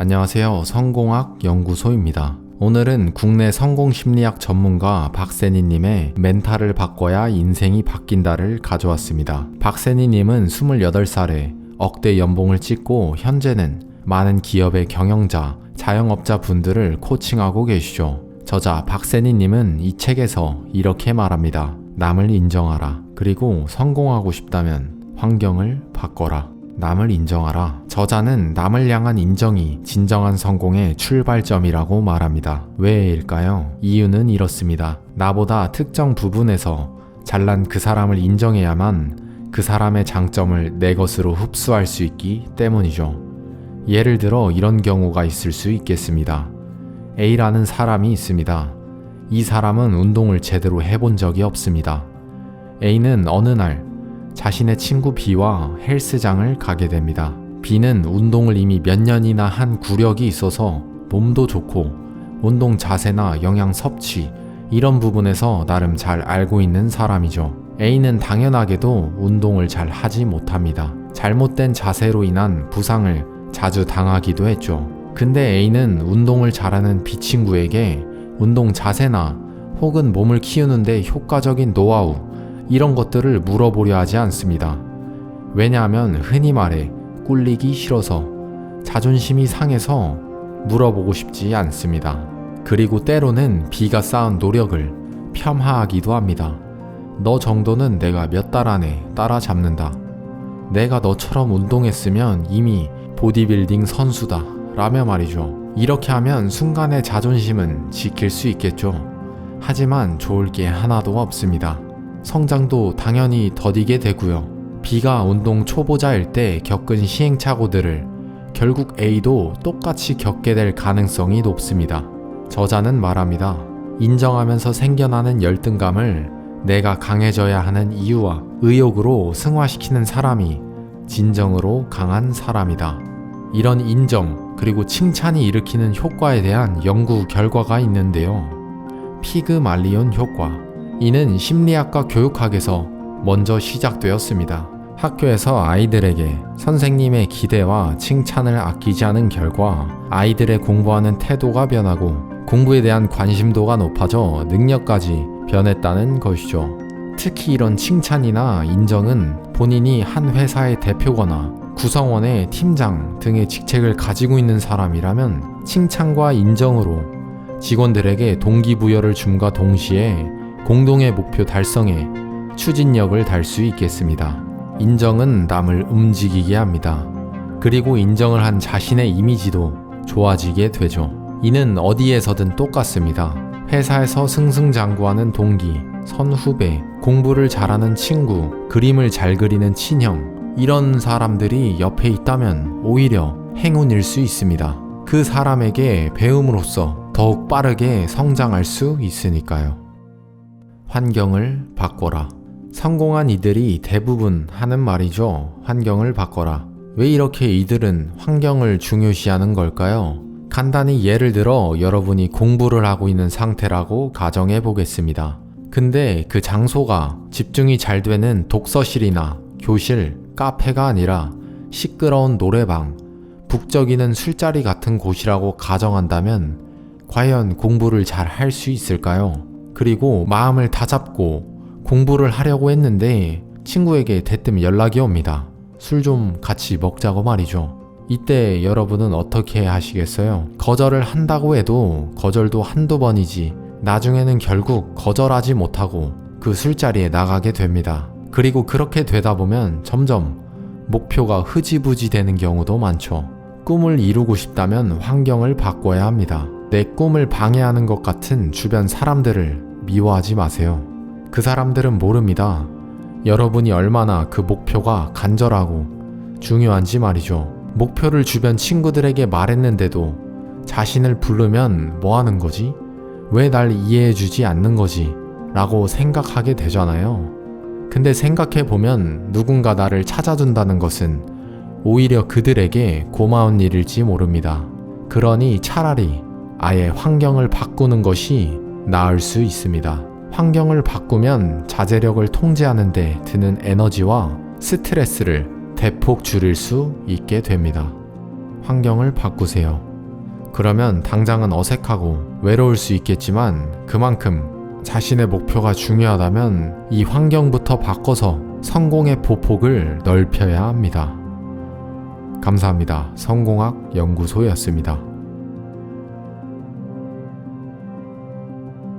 안녕하세요. 성공학 연구소입니다. 오늘은 국내 성공심리학 전문가 박세니님의 멘탈을 바꿔야 인생이 바뀐다를 가져왔습니다. 박세니님은 28살에 억대 연봉을 찍고 현재는 많은 기업의 경영자, 자영업자 분들을 코칭하고 계시죠. 저자 박세니님은 이 책에서 이렇게 말합니다. 남을 인정하라. 그리고 성공하고 싶다면 환경을 바꿔라. 남을 인정하라. 저자는 남을 향한 인정이 진정한 성공의 출발점이라고 말합니다. 왜일까요? 이유는 이렇습니다. 나보다 특정 부분에서 잘난 그 사람을 인정해야만 그 사람의 장점을 내 것으로 흡수할 수 있기 때문이죠. 예를 들어 이런 경우가 있을 수 있겠습니다. A라는 사람이 있습니다. 이 사람은 운동을 제대로 해본 적이 없습니다. A는 어느 날 자신의 친구 B와 헬스장을 가게 됩니다. B는 운동을 이미 몇 년이나 한 구력이 있어서 몸도 좋고 운동 자세나 영양 섭취 이런 부분에서 나름 잘 알고 있는 사람이죠. A는 당연하게도 운동을 잘 하지 못합니다. 잘못된 자세로 인한 부상을 자주 당하기도 했죠. 근데 A는 운동을 잘하는 B 친구에게 운동 자세나 혹은 몸을 키우는데 효과적인 노하우 이런 것들을 물어보려 하지 않습니다. 왜냐하면 흔히 말해 꿀리기 싫어서 자존심이 상해서 물어보고 싶지 않습니다. 그리고 때로는 B가 쌓은 노력을 폄하하기도 합니다. 너 정도는 내가 몇 달 안에 따라잡는다. 내가 너처럼 운동했으면 이미 보디빌딩 선수다. 라며 말이죠. 이렇게 하면 순간의 자존심은 지킬 수 있겠죠. 하지만 좋을 게 하나도 없습니다. 성장도 당연히 더디게 되고요. B가 운동 초보자일 때 겪은 시행착오들을 결국 A도 똑같이 겪게 될 가능성이 높습니다. 저자는 말합니다. 인정하면서 생겨나는 열등감을 내가 강해져야 하는 이유와 의욕으로 승화시키는 사람이 진정으로 강한 사람이다. 이런 인정 그리고 칭찬이 일으키는 효과에 대한 연구 결과가 있는데요. 피그말리온 효과. 이는 심리학과 교육학에서 먼저 시작되었습니다. 학교에서 아이들에게 선생님의 기대와 칭찬을 아끼지 않은 결과 아이들의 공부하는 태도가 변하고 공부에 대한 관심도가 높아져 능력까지 변했다는 것이죠. 특히 이런 칭찬이나 인정은 본인이 한 회사의 대표거나 구성원의 팀장 등의 직책을 가지고 있는 사람이라면 칭찬과 인정으로 직원들에게 동기부여를 줌과 동시에 공동의 목표 달성에 추진력을 달 수 있겠습니다. 인정은 남을 움직이게 합니다. 그리고 인정을 한 자신의 이미지도 좋아지게 되죠. 이는 어디에서든 똑같습니다. 회사에서 승승장구하는 동기, 선후배, 공부를 잘하는 친구, 그림을 잘 그리는 친형 이런 사람들이 옆에 있다면 오히려 행운일 수 있습니다. 그 사람에게 배움으로써 더욱 빠르게 성장할 수 있으니까요. 환경을 바꿔라. 성공한 이들이 대부분 하는 말이죠. 환경을 바꿔라. 왜 이렇게 이들은 환경을 중요시하는 걸까요? 간단히 예를 들어 여러분이 공부를 하고 있는 상태라고 가정해 보겠습니다. 근데 그 장소가 집중이 잘 되는 독서실이나 교실, 카페가 아니라 시끄러운 노래방, 북적이는 술자리 같은 곳이라고 가정한다면 과연 공부를 잘 할 수 있을까요? 그리고 마음을 다잡고 공부를 하려고 했는데 친구에게 대뜸 연락이 옵니다. 술 좀 같이 먹자고 말이죠. 이때 여러분은 어떻게 하시겠어요? 거절을 한다고 해도 거절도 한두 번이지 나중에는 결국 거절하지 못하고 그 술자리에 나가게 됩니다. 그리고 그렇게 되다 보면 점점 목표가 흐지부지 되는 경우도 많죠. 꿈을 이루고 싶다면 환경을 바꿔야 합니다. 내 꿈을 방해하는 것 같은 주변 사람들을 미워하지 마세요. 그 사람들은 모릅니다. 여러분이 얼마나 그 목표가 간절하고 중요한지 말이죠. 목표를 주변 친구들에게 말했는데도 자신을 부르면 뭐 하는 거지? 왜 날 이해해주지 않는 거지? 라고 생각하게 되잖아요. 근데 생각해보면 누군가 나를 찾아준다는 것은 오히려 그들에게 고마운 일일지 모릅니다. 그러니 차라리 아예 환경을 바꾸는 것이 나을 수 있습니다. 환경을 바꾸면 자제력을 통제하는 데 드는 에너지와 스트레스를 대폭 줄일 수 있게 됩니다. 환경을 바꾸세요. 그러면 당장은 어색하고 외로울 수 있겠지만 그만큼 자신의 목표가 중요하다면 이 환경부터 바꿔서 성공의 보폭을 넓혀야 합니다. 감사합니다. 성공학 연구소였습니다.